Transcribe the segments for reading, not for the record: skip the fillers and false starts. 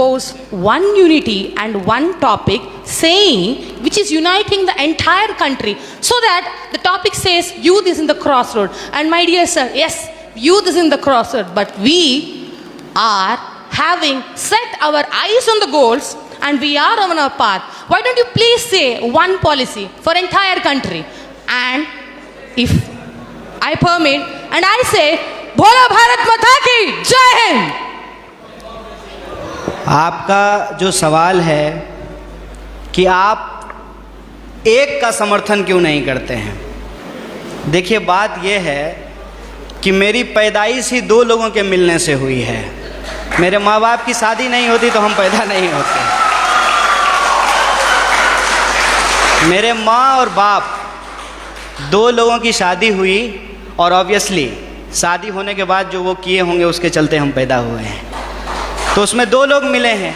propose one unity and one topic saying which is uniting the entire country, so that the topic says youth is in the crossroad. And my dear sir, yes, youth is in the crossroad, but we are having set our eyes on the goals and we are on our path. Why don't you please say one policy for entire country? And if I permit, and I say, बोलो भारत माता की जय हिंद। आपका जो सवाल है कि आप एक का समर्थन क्यों नहीं करते हैं, देखिए बात यह है कि मेरी पैदाइश ही दो लोगों के मिलने से हुई है। मेरे माँ बाप की शादी नहीं होती तो हम पैदा नहीं होते। मेरे माँ और बाप दो लोगों की शादी हुई और ऑब्वियसली शादी होने के बाद जो वो किए होंगे उसके चलते हम पैदा हुए हैं, तो उसमें दो लोग मिले हैं।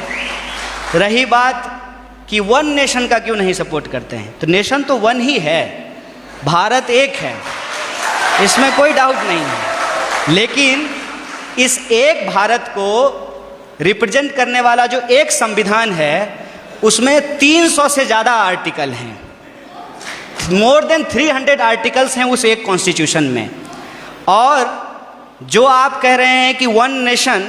रही बात कि वन नेशन का क्यों नहीं सपोर्ट करते हैं, तो नेशन तो वन ही है, भारत एक है, इसमें कोई डाउट नहीं है। लेकिन इस एक भारत को रिप्रेजेंट करने वाला जो एक संविधान है उसमें 300 से ज़्यादा आर्टिकल हैं, मोर देन 300 आर्टिकल्स हैं उस एक कॉन्स्टिट्यूशन में। और जो आप कह रहे हैं कि वन नेशन,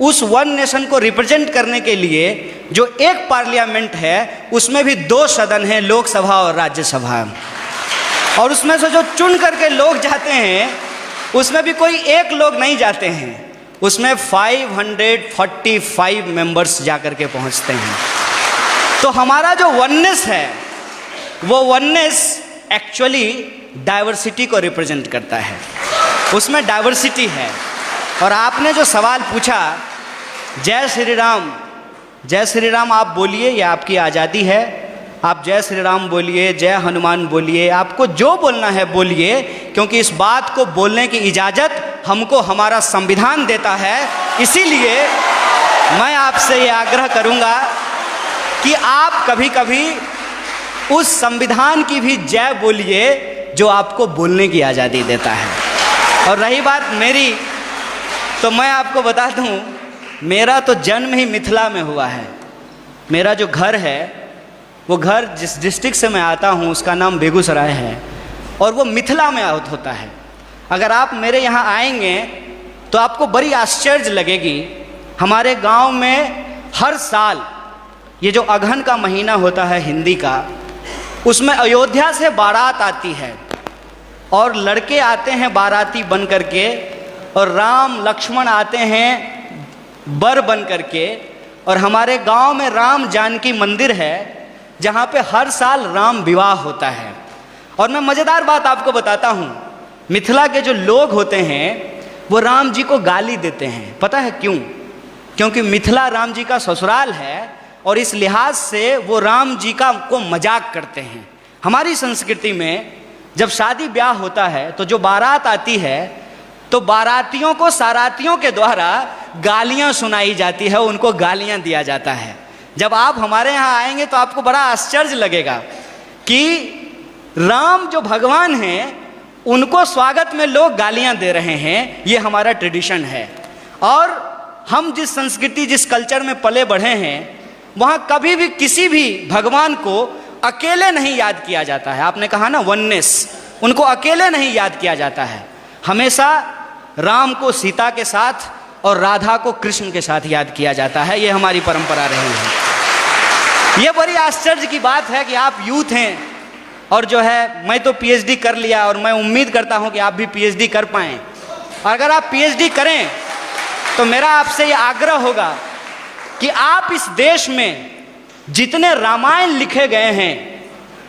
उस वन नेशन को रिप्रेजेंट करने के लिए जो एक पार्लियामेंट है उसमें भी दो सदन हैं, लोकसभा और राज्यसभा, और उसमें से जो चुन करके लोग जाते हैं उसमें भी कोई एक लोग नहीं जाते हैं, उसमें 545 मेंबर्स जाकर के पहुंचते हैं। तो हमारा जो वननेस है वो वननेस एक्चुअली डाइवर्सिटी को रिप्रेजेंट करता है, उसमें डाइवर्सिटी है। और आपने जो सवाल पूछा, जय श्री राम, जय श्री राम आप बोलिए, ये आपकी आज़ादी है, आप जय श्री राम बोलिए, जय हनुमान बोलिए, आपको जो बोलना है बोलिए, क्योंकि इस बात को बोलने की इजाज़त हमको हमारा संविधान देता है। इसीलिए मैं आपसे ये आग्रह करूँगा कि आप कभी कभी उस संविधान की भी जय बोलिए जो आपको बोलने की आज़ादी देता है। और रही बात मेरी, तो मैं आपको बता दूं, मेरा तो जन्म ही मिथिला में हुआ है। मेरा जो घर है वो घर जिस डिस्ट्रिक्ट से मैं आता हूं उसका नाम बेगूसराय है और वो मिथिला में होता है। अगर आप मेरे यहाँ आएंगे तो आपको बड़ी आश्चर्य लगेगी। हमारे गांव में हर साल ये जो अगहन का महीना होता है हिंदी का, उसमें अयोध्या से बारात आती है और लड़के आते हैं बाराती बन करके, और राम लक्ष्मण आते हैं बर बन करके। और हमारे गांव में राम जानकी मंदिर है जहां पे हर साल राम विवाह होता है। और मैं मज़ेदार बात आपको बताता हूं, मिथिला के जो लोग होते हैं वो राम जी को गाली देते हैं। पता है क्यों? क्योंकि मिथिला राम जी का ससुराल है और इस लिहाज से वो राम जी का को मजाक करते हैं। हमारी संस्कृति में जब शादी ब्याह होता है तो जो बारात आती है तो बारातियों को सारातियों के द्वारा गालियां सुनाई जाती है, उनको गालियां दिया जाता है। जब आप हमारे यहाँ आएंगे तो आपको बड़ा आश्चर्य लगेगा कि राम जो भगवान हैं उनको स्वागत में लोग गालियां दे रहे हैं। ये हमारा ट्रेडिशन है। और हम जिस संस्कृति, जिस कल्चर में पले बढ़े हैं, वहाँ कभी भी किसी भी भगवान को अकेले नहीं याद किया जाता है। आपने कहा ना वननेस, उनको अकेले नहीं याद किया जाता है। हमेशा राम को सीता के साथ और राधा को कृष्ण के साथ याद किया जाता है। ये हमारी परंपरा रही है। ये बड़ी आश्चर्य की बात है कि आप यूथ हैं और जो है, मैं तो पीएचडी कर लिया और मैं उम्मीद करता हूँ कि आप भी पीएचडी कर पाएँ। अगर आप पीएचडी करें तो मेरा आपसे ये आग्रह होगा कि आप इस देश में जितने रामायण लिखे गए हैं,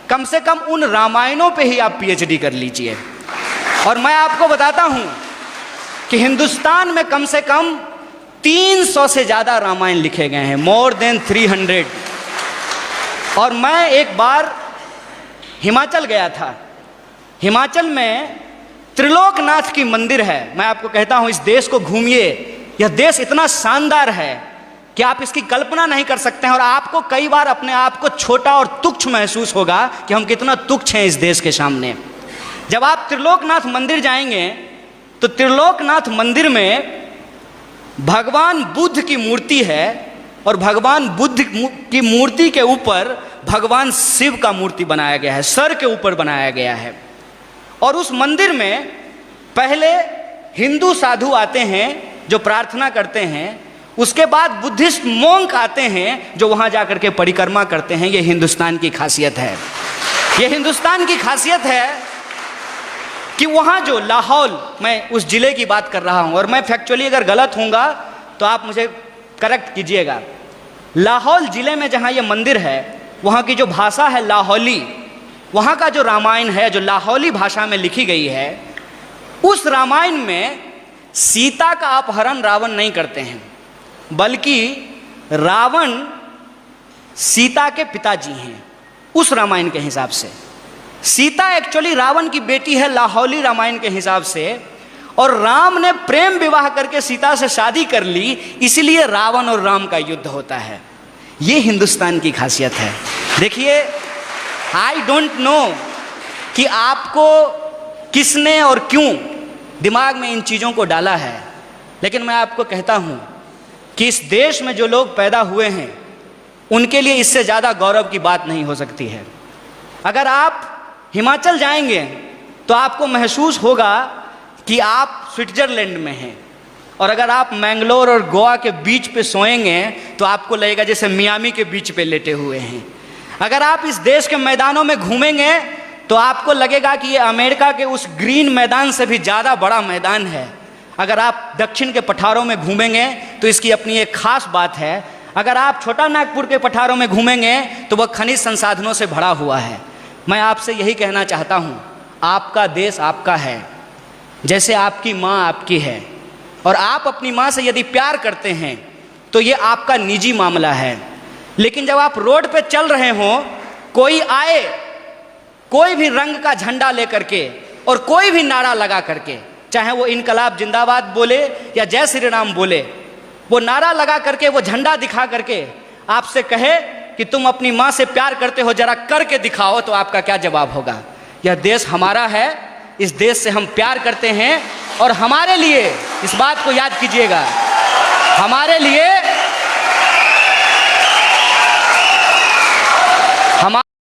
कम से कम उन रामायणों पे ही आप पीएचडी कर लीजिए। और मैं आपको बताता हूं कि हिंदुस्तान में कम से कम 300 से ज़्यादा रामायण लिखे गए हैं, मोर देन 300। और मैं एक बार हिमाचल गया था। हिमाचल में त्रिलोकनाथ की मंदिर है। मैं आपको कहता हूं इस देश को घूमिए, यह देश इतना शानदार है कि आप इसकी कल्पना नहीं कर सकते हैं। और आपको कई बार अपने आप को छोटा और तुच्छ महसूस होगा कि हम कितना तुच्छ हैं इस देश के सामने। जब आप त्रिलोकनाथ मंदिर जाएंगे तो त्रिलोकनाथ मंदिर में भगवान बुद्ध की मूर्ति है और भगवान बुद्ध की मूर्ति के ऊपर भगवान शिव का मूर्ति बनाया गया है, सर के ऊपर बनाया गया है। और उस मंदिर में पहले हिंदू साधु आते हैं जो प्रार्थना करते हैं, उसके बाद बुद्धिस्ट मोंक आते हैं जो वहाँ जाकर के परिक्रमा करते हैं। ये हिंदुस्तान की खासियत है, ये हिंदुस्तान की खासियत है कि वहाँ जो लाहौल, मैं उस जिले की बात कर रहा हूँ और मैं फैक्चुअली अगर गलत होऊंगा तो आप मुझे करेक्ट कीजिएगा। लाहौल जिले में जहाँ ये मंदिर है, वहाँ की जो भाषा है लाहौली, वहाँ का जो रामायण है जो लाहौली भाषा में लिखी गई है, उस रामायण में सीता का अपहरण रावण नहीं करते हैं, बल्कि रावण सीता के पिताजी हैं। उस रामायण के हिसाब से सीता एक्चुअली रावण की बेटी है लाहौली रामायण के हिसाब से, और राम ने प्रेम विवाह करके सीता से शादी कर ली, इसलिए रावण और राम का युद्ध होता है। ये हिंदुस्तान की खासियत है। देखिए, आई डोंट नो कि आपको किसने और क्यों दिमाग में इन चीज़ों को डाला है, लेकिन मैं आपको कहता हूँ कि इस देश में जो लोग पैदा हुए हैं उनके लिए इससे ज़्यादा गौरव की बात नहीं हो सकती है। अगर आप हिमाचल जाएंगे तो आपको महसूस होगा कि आप स्विट्ज़रलैंड में हैं, और अगर आप मैंगलोर और गोवा के बीच पे सोएंगे तो आपको लगेगा जैसे मियामी के बीच पे लेटे हुए हैं। अगर आप इस देश के मैदानों में घूमेंगे तो आपको लगेगा कि ये अमेरिका के उस ग्रीन मैदान से भी ज़्यादा बड़ा मैदान है। अगर आप दक्षिण के पठारों में घूमेंगे तो इसकी अपनी एक खास बात है। अगर आप छोटा नागपुर के पठारों में घूमेंगे तो वह खनिज संसाधनों से भरा हुआ है। मैं आपसे यही कहना चाहता हूँ, आपका देश आपका है, जैसे आपकी माँ आपकी है, और आप अपनी माँ से यदि प्यार करते हैं तो ये आपका निजी मामला है। लेकिन जब आप रोड पे चल रहे हों, कोई आए, कोई भी रंग का झंडा लेकर के और कोई भी नारा लगा करके, चाहे वो इनकलाब जिंदाबाद बोले या जय श्री राम बोले, वो नारा लगा करके, वो झंडा दिखा करके आपसे कहे कि तुम अपनी माँ से प्यार करते हो, जरा करके दिखाओ, तो आपका क्या जवाब होगा? यह देश हमारा है, इस देश से हम प्यार करते हैं, और हमारे लिए इस बात को याद कीजिएगा, हमारे लिए